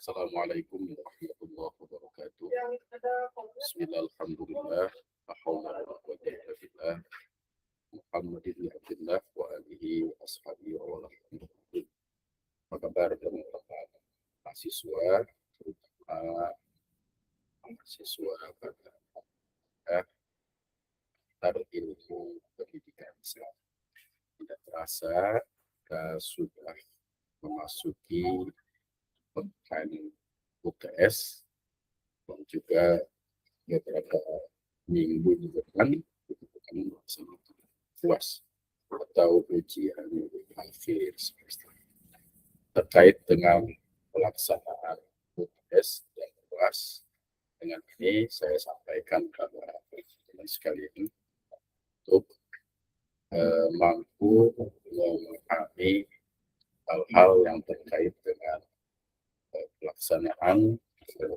Assalamualaikum warahmatullahi wabarakatuh. Bismillah, alhamdulillah, la haula wa la quwwata illa billah, Muhammadin bin Abdillah wa alihi wa ashabihi wa wala. Apa kabar teman-teman mahasiswa, terutama mahasiswa pada ilmu pendidikan Islam? Tidak terasa kita sudah memasuki pekan UTS dan juga beberapa minggu di depan kita akan melaksanakan UAS atau ujian akhir semester. Terkait dengan pelaksanaan UTS dan UAS, dengan ini saya sampaikan kepada teman-teman sekalian untuk mampu memahami hal-hal yang terkait dengan pelaksanaan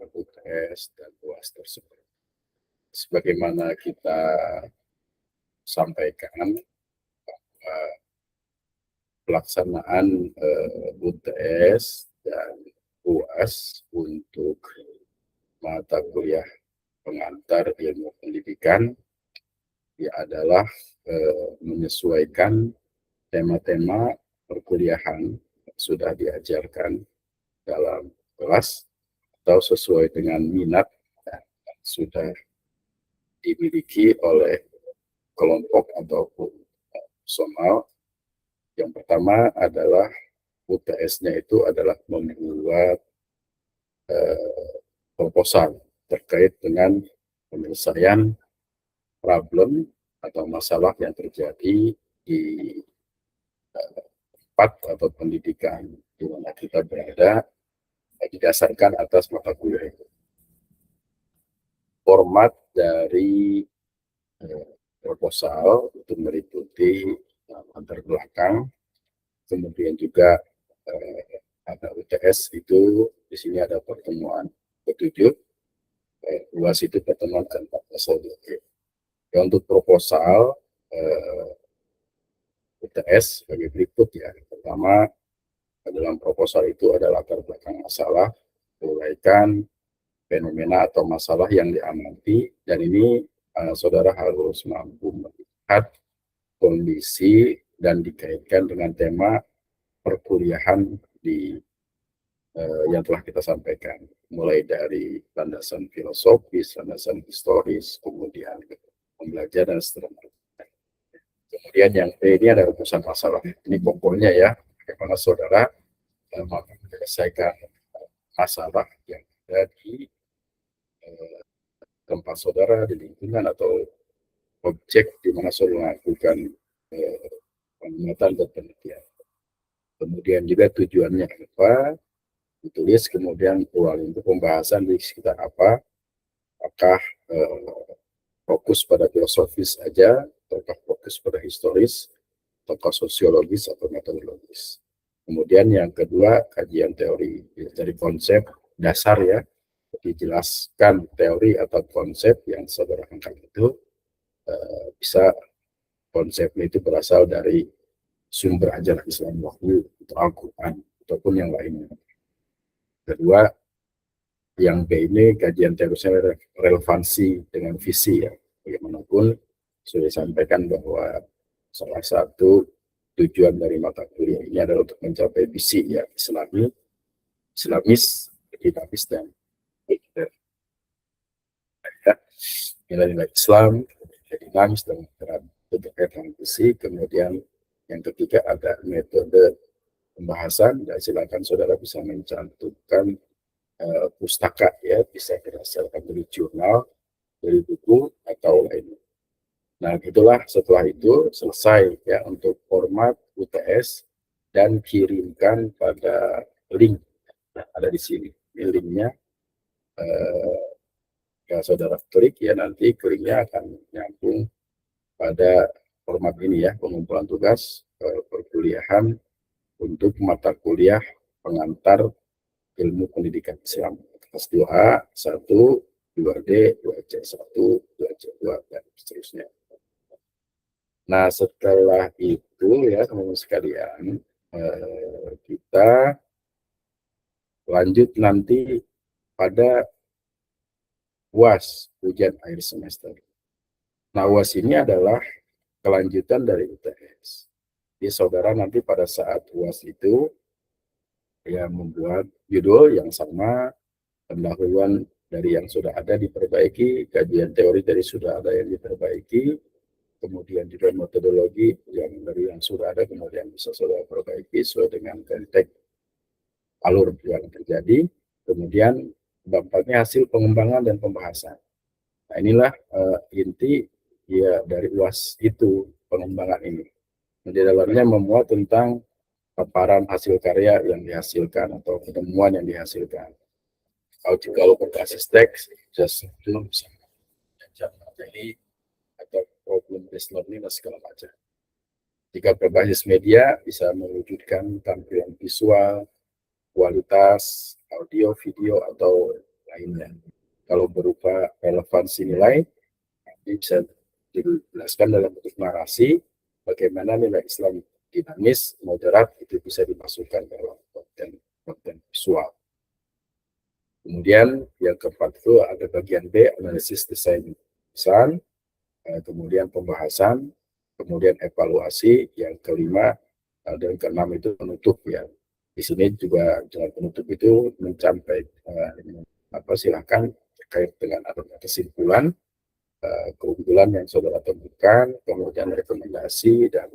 UTS dan UAS tersebut. Sebagaimana kita sampaikan, pelaksanaan UTS dan UAS untuk mata kuliah pengantar ilmu pendidikan ya adalah menyesuaikan tema-tema perkuliahan yang sudah diajarkan dalam kelas atau sesuai dengan minat yang sudah dimiliki oleh kelompok ataupun personal. Yang pertama adalah UTS-nya itu adalah membuat proposal terkait dengan penyelesaian problem atau masalah yang terjadi di tempat atau pendidikan di mana kita berada, didasarkan atas mata kuliah itu. Format dari proposal itu meliputi latar belakang, kemudian juga ada UTS itu di sini ada pertemuan ketujuh, UAS itu pertemuan ke-14. Ya, untuk proposal UTS sebagai berikut ya. Pertama, dalam proposal itu ada latar belakang masalah, uraikan fenomena atau masalah yang diamati, dan ini saudara harus mampu melihat kondisi dan dikaitkan dengan tema perkuliahan di yang telah kita sampaikan, mulai dari landasan filosofis, landasan historis, kemudian pembelajaran dan seterusnya. Kemudian yang ini ada rumusan masalah. Ini pokoknya ya, bagaimana saudara mampu menyelesaikan masalah yang ada di tempat saudara, di lingkungan atau objek di mana saudara melakukan pengamatan dan penelitian. Kemudian juga tujuannya apa, ditulis, kemudian ruang untuk pembahasan di sekitar apa, apakah fokus pada filosofis saja, ataukah fokus pada historis, ataukah sosiologis atau metodologis. Kemudian yang kedua, kajian teori dari konsep dasar ya, dijelaskan teori atau konsep yang saudara angkat itu bisa konsepnya itu berasal dari sumber ajaran Islam wahyu atau Al-Quran ataupun yang lainnya. Kedua, yang B ini kajian teorinya relevansi dengan visi ya. Bagaimanapun sudah disampaikan bahwa salah satu tujuan dari mata kuliah ini adalah untuk mencapai visi ya, Islamis, dinamis dan ya, nilai-nilai Islam, dinamis dan berkaitan visi. Kemudian yang ketiga ada metode pembahasan, dan silakan saudara bisa mencantumkan pustaka ya, bisa berdasarkan dari jurnal, dari buku atau lainnya. Nah, itulah setelah itu selesai ya untuk format UTS dan kirimkan pada link yang ada di sini. Ini linknya ya saudara klik ya, nanti linknya akan nyambung pada format ini ya, pengumpulan tugas perkuliahan untuk mata kuliah pengantar ilmu pendidikan Islam. Kelas 2A, 1, 2D, 2C, 1, 2C, 2, dan seterusnya. Nah, setelah itu ya teman-teman sekalian, kita lanjut nanti pada UAS, ujian akhir semester. Nah, UAS ini adalah kelanjutan dari UTS. Jadi saudara nanti pada saat UAS itu ya membuat judul yang sama, pendahuluan dari yang sudah ada diperbaiki, kajian teori dari sudah ada yang diperbaiki, kemudian juga metodologi yang dari yang sudah ada kemudian bisa saudara perbaiki sesuai dengan konteks alur yang terjadi, kemudian dampaknya hasil pengembangan dan pembahasan. Nah, inilah inti ya dari UAS itu, pengembangan ini. Di dalamnya memuat tentang paparan hasil karya yang dihasilkan atau penemuan yang dihasilkan. Kalau berbasis teks, just belum sama materi atau problem based learning dan segala macam. Jika berbasis media, bisa mewujudkan tampilan visual, kualitas, audio, video, atau lainnya. Kalau berupa relevansi nilai, bisa dijelaskan dalam bentuk narasi, bagaimana nilai Islam dinamis, moderat, itu bisa dimasukkan dalam konten visual. Kemudian yang keempat itu ada bagian B, analisis desain pesan, kemudian pembahasan, kemudian evaluasi, yang kelima dan keenam itu penutup ya. Di sini juga jalan penutup itu mencapai silakan terkait dengan adanya kesimpulan, keunggulan yang saudara temukan, kemudian rekomendasi dan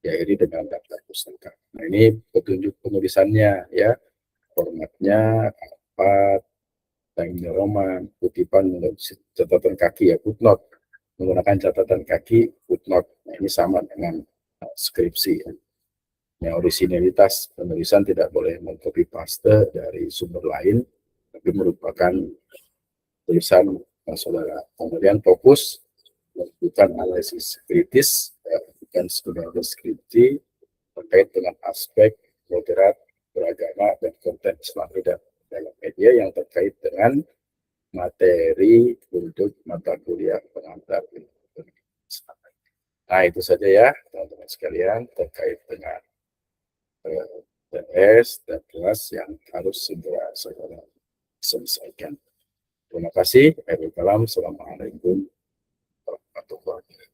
diakhiri dengan daftar pustaka. Nah, ini petunjuk penulisannya ya, formatnya apa, time Roman, kutipan catatan kaki ya, footnote, menggunakan catatan kaki footnote. Nah, ini sama dengan skripsi ya. Yang originalitas penulisan tidak boleh mengcopy paste dari sumber lain, tapi merupakan tulisan saudara. Kemudian fokus melakukan analisis kritis, bukan sekedar deskripsi terkait dengan aspek moderat, beragama, dan konten Islami dalam media yang terkait dengan materi untuk mata kuliah pengantar. Nah, itu saja ya teman-teman sekalian terkait dengan TS dan kelas yang harus segera saudara selesaikan. Terima kasih. Assalamualaikum warahmatullahi wabarakatuh.